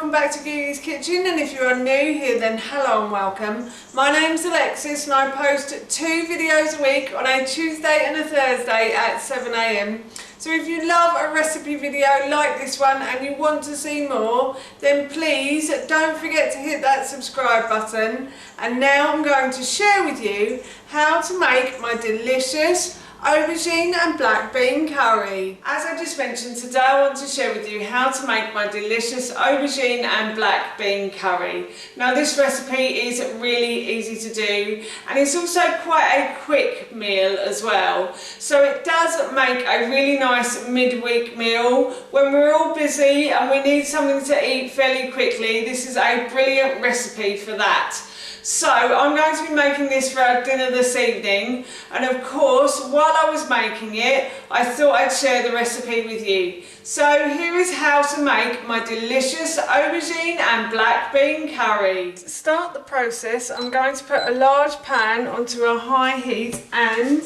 welcome back to Googie's Kitchen, and if you are new here then hello and welcome. My name's Alexis and I post 2 videos a week on a Tuesday and a Thursday at 7 AM. So if you love a recipe video like this one and you want to see more, then please don't forget to hit that subscribe button. And now I'm going to share with you how to make my delicious aubergine and black bean curry. As I just mentioned, today I want to share with you how to make my delicious aubergine and black bean curry. Now this recipe is really easy to do and it's also quite a quick meal as well. So it does make a really nice midweek meal when we're all busy and we need something to eat fairly quickly. This is a brilliant recipe for that. So I'm going to be making this for our dinner this evening, and of course while I was making it I thought I'd share the recipe with you. So here is how to make my delicious aubergine and black bean curry. To start the process, I'm going to put a large pan onto a high heat and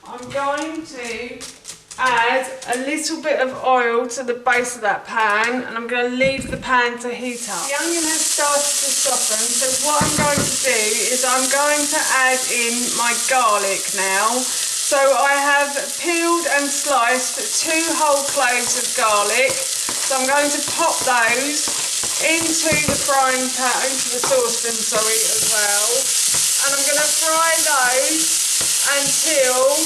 I'm going to add a little bit of oil to the base of that pan, and I'm going to leave the pan to heat up. The onion has started to soften, so what I'm going to do is I'm going to add in my garlic now. So I have peeled and sliced 2 whole cloves of garlic, so I'm going to pop those into the frying pan, into the saucepan, as well, and I'm going to fry those until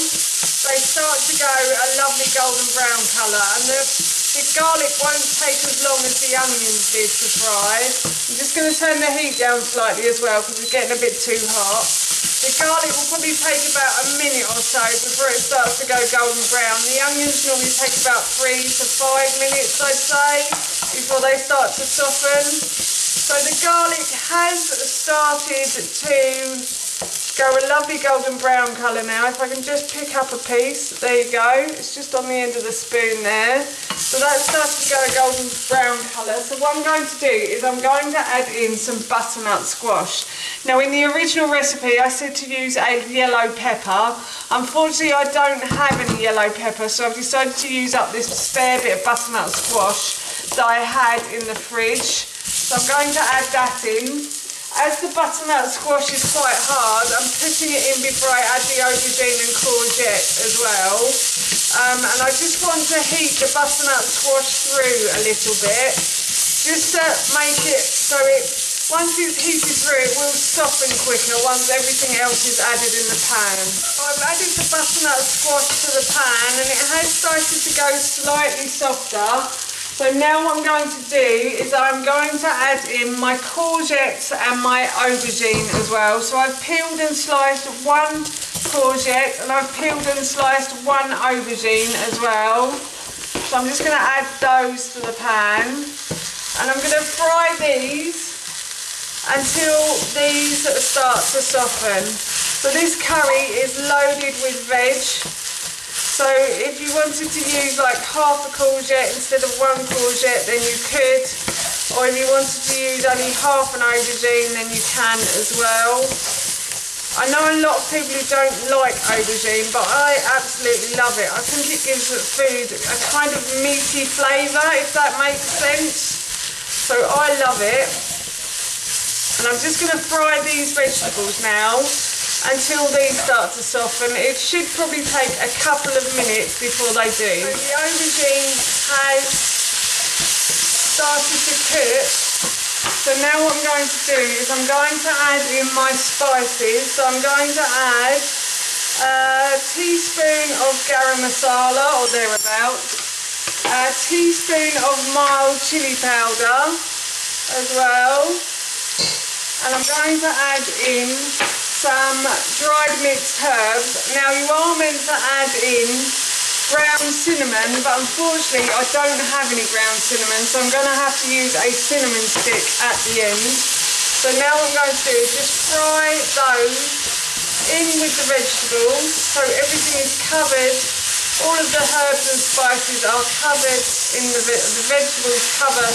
they start to go a lovely golden brown colour, and the garlic won't take as long as the onions did to fry. I'm just going to turn the heat down slightly as well because it's getting a bit too hot. The garlic will probably take about a minute or so before it starts to go golden brown. The onions normally take about 3 to 5 minutes, I'd say, before they start to soften. So the garlic has started to go a lovely golden brown colour now. If I can just pick up a piece, there you go, it's just on the end of the spoon there. So that's started to go a golden brown colour. So what I'm going to do is I'm going to add in some butternut squash. Now in the original recipe I said to use a yellow pepper. Unfortunately I don't have any yellow pepper, so I've decided to use up this spare bit of butternut squash that I had in the fridge. So I'm going to add that in. As the butternut squash is quite hard, I'm putting it in before I add the aubergine and courgette as well. And I just want to heat the butternut squash through a little bit, just to make it so once it's heated through it will soften quicker once everything else is added in the pan. I've added the butternut squash to the pan and it has started to go slightly softer. So now what I'm going to do is I'm going to add in my courgettes and my aubergine as well. So I've peeled and sliced 1 courgette and I've peeled and sliced 1 aubergine as well. So I'm just going to add those to the pan and I'm going to fry these until these start to soften. So this curry is loaded with veg. So if you wanted to use like half a courgette instead of 1 courgette, then you could. Or if you wanted to use only half an aubergine, then you can as well. I know a lot of people who don't like aubergine, but I absolutely love it. I think it gives food a kind of meaty flavour, if that makes sense. So I love it. And I'm just going to fry these vegetables now until these start to soften. It should probably take a couple of minutes before they do. So the aubergine has started to cook. So now what I'm going to do is I'm going to add in my spices. So I'm going to add a teaspoon of garam masala or thereabouts, a teaspoon of mild chili powder as well, and I'm going to add in some dried mixed herbs. Now you are meant to add in ground cinnamon, but unfortunately I don't have any ground cinnamon, so I'm going to have to use a cinnamon stick at the end. So now what I'm going to do is just fry those in with the vegetables, so everything is covered. All of the herbs and spices are covered in the vegetables cover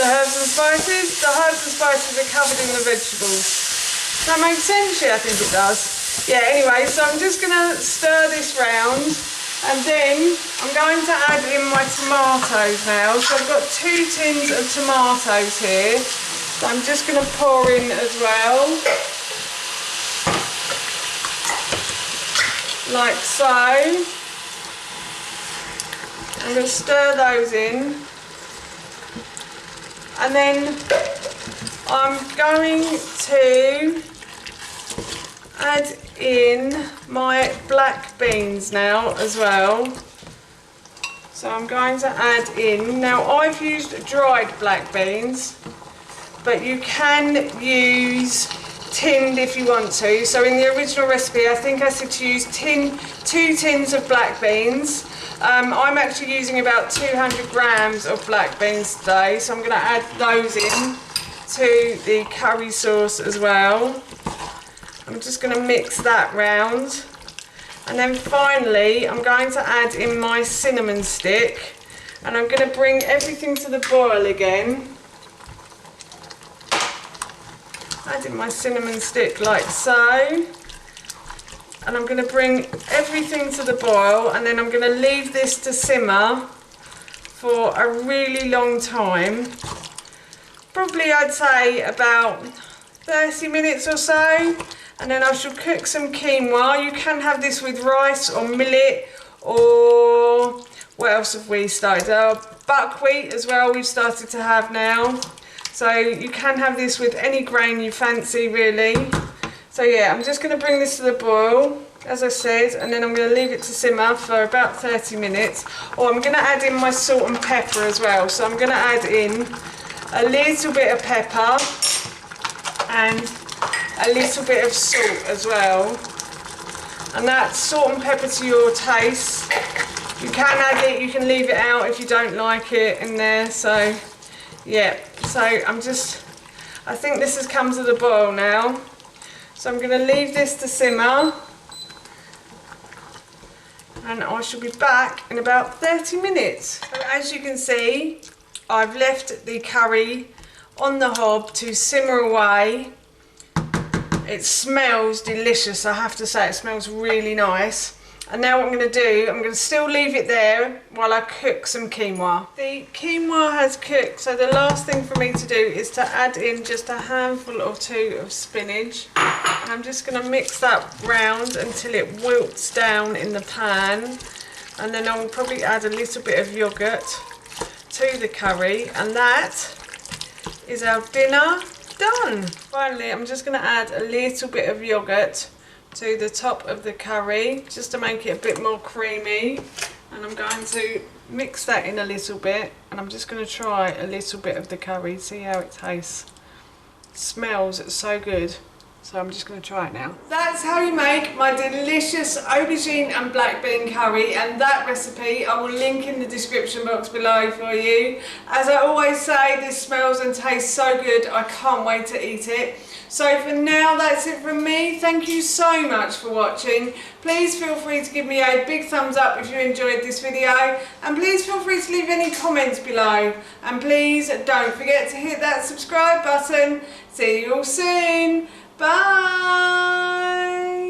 the herbs and spices. The herbs and spices are covered in the vegetables. Does that make sense? Yeah, I think it does. Yeah, anyway, so I'm just going to stir this round And then I'm going to add in my tomatoes now. So I've got 2 tins of tomatoes here. So I'm just going to pour in as well. Like so. I'm going to stir those in. And then I'm going to add in my black beans now as well. So I'm going to add in, now I've used dried black beans, but you can use tinned if you want to. So in the original recipe I think I said to use 2 tins of black beans. I'm actually using about 200 grams of black beans today, so I'm going to add those in to the curry sauce as well. I'm just going to mix that round, and then finally I'm going to add in my cinnamon stick, and I'm going to bring everything to the boil again. Add in my cinnamon stick like so, and I'm going to bring everything to the boil, and then I'm going to leave this to simmer for a really long time, probably I'd say about 30 minutes or so. And then I shall cook some quinoa. You can have this with rice or millet, or what else have we started? Buckwheat as well we've started to have now. So you can have this with any grain you fancy really. So yeah, I'm just going to bring this to the boil, as I said, and then I'm going to leave it to simmer for about 30 minutes. Or I'm going to add in my salt and pepper as well. So I'm going to add in a little bit of pepper and a little bit of salt as well, and that's salt and pepper to your taste. You can add it, you can leave it out if you don't like it in there. So yeah, so I think this has come to the boil now, so I'm going to leave this to simmer, and I shall be back in about 30 minutes. So as you can see, I've left the curry on the hob to simmer away. It smells delicious, I have to say, it smells really nice. And now what I'm going to do, I'm going to still leave it there while I cook some quinoa. The quinoa has cooked, so the last thing for me to do is to add in just a handful or 2 of spinach. And I'm just going to mix that round until it wilts down in the pan. And then I'll probably add a little bit of yoghurt to the curry, and that is our dinner done. Finally, I'm just going to add a little bit of yoghurt to the top of the curry just to make it a bit more creamy, and I'm going to mix that in a little bit, and I'm just going to try a little bit of the curry, see how it tastes. It smells so good, so I'm just going to try it now. That's how you make my delicious aubergine and black bean curry, and that recipe I will link in the description box below for you. As I always say, this smells and tastes so good, I can't wait to eat it. So for now, that's it from me. Thank you so much for watching. Please feel free to give me a big thumbs up if you enjoyed this video, and please feel free to leave any comments below, and please don't forget to hit that subscribe button. See you all soon. Bye!